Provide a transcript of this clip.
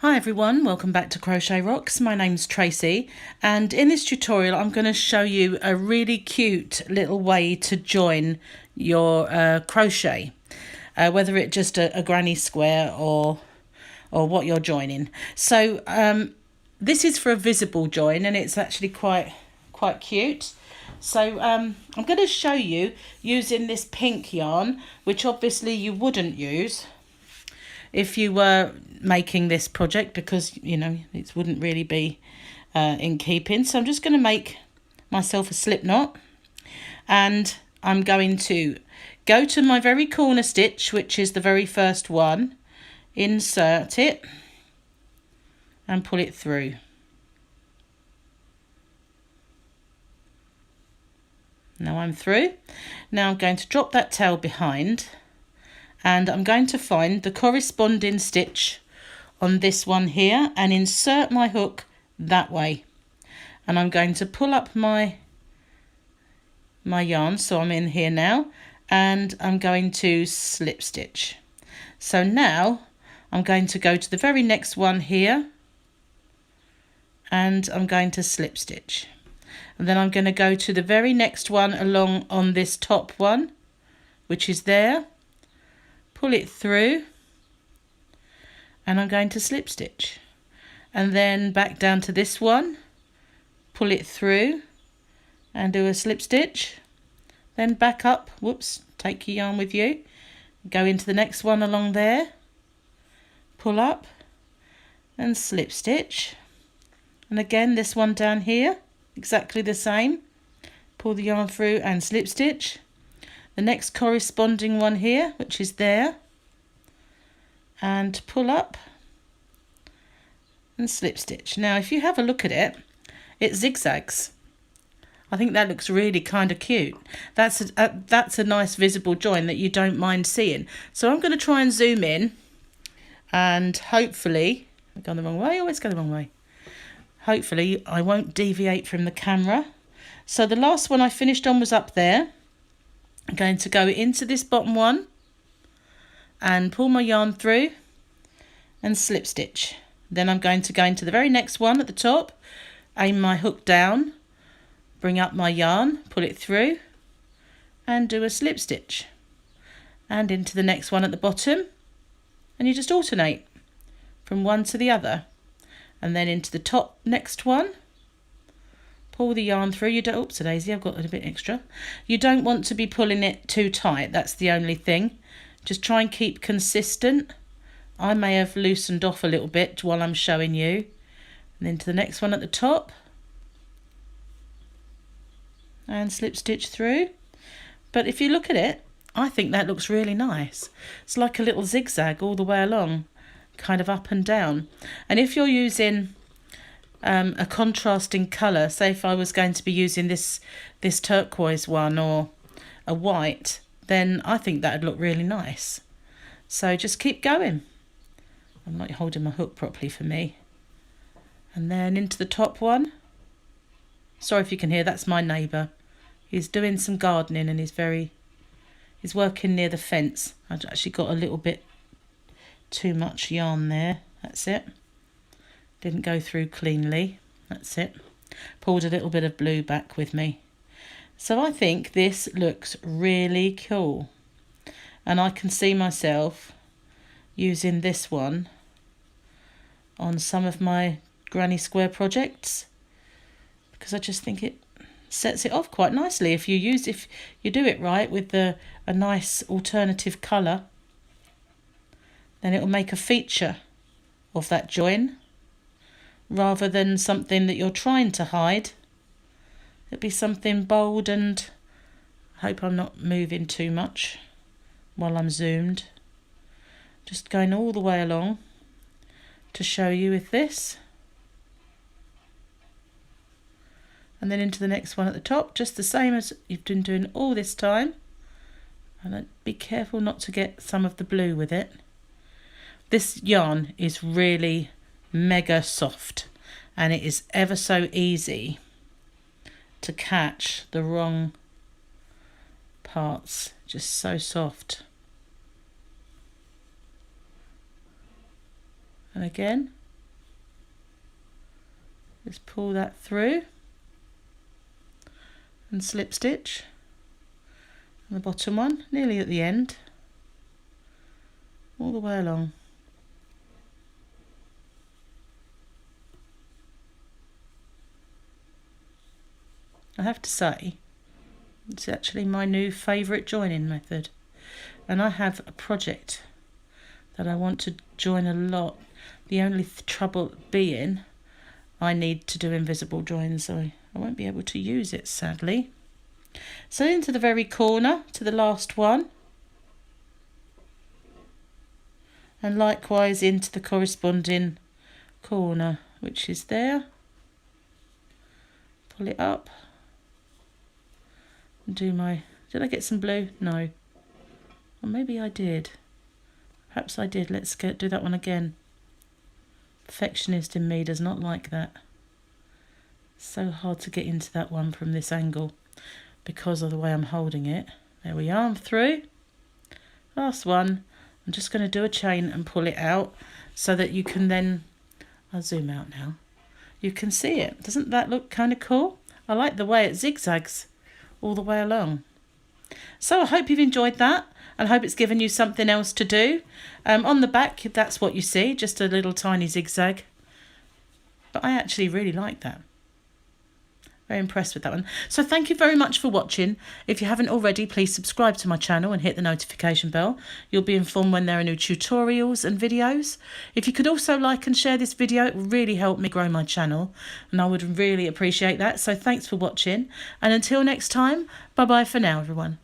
Hi everyone, welcome back to Crochet Rocks. My name's Tracy, and in this tutorial I'm going to show you a really cute little way to join your crochet, whether it's just a granny square or what you're joining. So this is for a visible join, and it's actually quite cute. So I'm going to show you using this pink yarn, which obviously you wouldn't use if you were making this project, because you know it wouldn't really be in keeping. So I'm just going to make myself a slip knot, and I'm going to go to my very corner stitch, which is the very first one, insert it and pull it through. Now I'm through. Now I'm going to drop that tail behind, and I'm going to find the corresponding stitch on this one here and insert my hook that way. And I'm going to pull up my yarn, so I'm in here now, and I'm going to slip stitch. So now I'm going to go to the very next one here, and I'm going to slip stitch. And then I'm going to go to the very next one along on this top one, which is there, pull it through, and I'm going to slip stitch, and then back down to this one, pull it through and do a slip stitch, then back up, whoops, take your yarn with you, go into the next one along there, pull up and slip stitch, and again this one down here exactly the same, pull the yarn through and slip stitch, the next corresponding one here, which is there, and pull up and slip stitch. Now if you have a look at it, it zigzags. I think that looks really kind of cute. That's a nice visible join that you don't mind seeing. So I'm going to try and zoom in, and hopefully I've gone the wrong way. Always go the wrong way. Hopefully I won't deviate from the camera. So the last one I finished on was up there. I'm going to go into this bottom one and pull my yarn through and slip stitch. Then I'm going to go into the very next one at the top, aim my hook down, bring up my yarn, pull it through and do a slip stitch, and into the next one at the bottom, and you just alternate from one to the other, and then into the top next one, pull the yarn through. You don't, oops a daisy, I've got a bit extra. You don't want to be pulling it too tight, that's the only thing. Just try and keep consistent. I may have loosened off a little bit while I'm showing you. And into the next one at the top, and slip stitch through. But if you look at it, I think that looks really nice. It's like a little zigzag all the way along, kind of up and down. And if you're using a contrasting colour, say if I was going to be using this turquoise one or a white, then I think that would look really nice. So just keep going. I'm not holding my hook properly for me. And then into the top one. Sorry if you can hear, that's my neighbour. He's doing some gardening and he's working near the fence. I've actually got a little bit too much yarn there. That's it. Didn't go through cleanly. That's it. Pulled a little bit of blue back with me. So I think this looks really cool. And I can see myself using this one on some of my granny square projects, because I just think it sets it off quite nicely if you do it right with a nice alternative colour. Then it will make a feature of that join rather than something that you're trying to hide. It'll be something bold, and I hope I'm not moving too much while I'm zoomed. Just going all the way along to show you with this. And then into the next one at the top, just the same as you've been doing all this time. And be careful not to get some of the blue with it. This yarn is really mega soft, and it is ever so easy to catch the wrong parts. Just so soft. And again, Just pull that through and slip stitch. And the bottom one, nearly at the end, all the way along. I have to say, it's actually my new favourite joining method, and I have a project that I want to join a lot. The only trouble being I need to do invisible joins, so I won't be able to use it, sadly. So into the very corner, to the last one, and likewise into the corresponding corner, which is there. Pull it up and do my, did I get some blue? No. Or maybe I did. Perhaps I did. Let's do that one again. Perfectionist in me does not like that. So hard to get into that one from this angle because of the way I'm holding it. There we are, I'm through. Last one. I'm just going to do a chain and pull it out so that you can then, I'll zoom out now, you can see it. Doesn't that look kind of cool? I like the way it zigzags all the way along. So I hope you've enjoyed that, and I hope it's given you something else to do. On the back, that's what you see, just a little tiny zigzag. But I actually really like that. Very impressed with that one. So thank you very much for watching. If you haven't already, please subscribe to my channel and hit the notification bell. You'll be informed when there are new tutorials and videos. If you could also like and share this video, it would really help me grow my channel, and I would really appreciate that. So thanks for watching, and until next time, bye bye for now, everyone.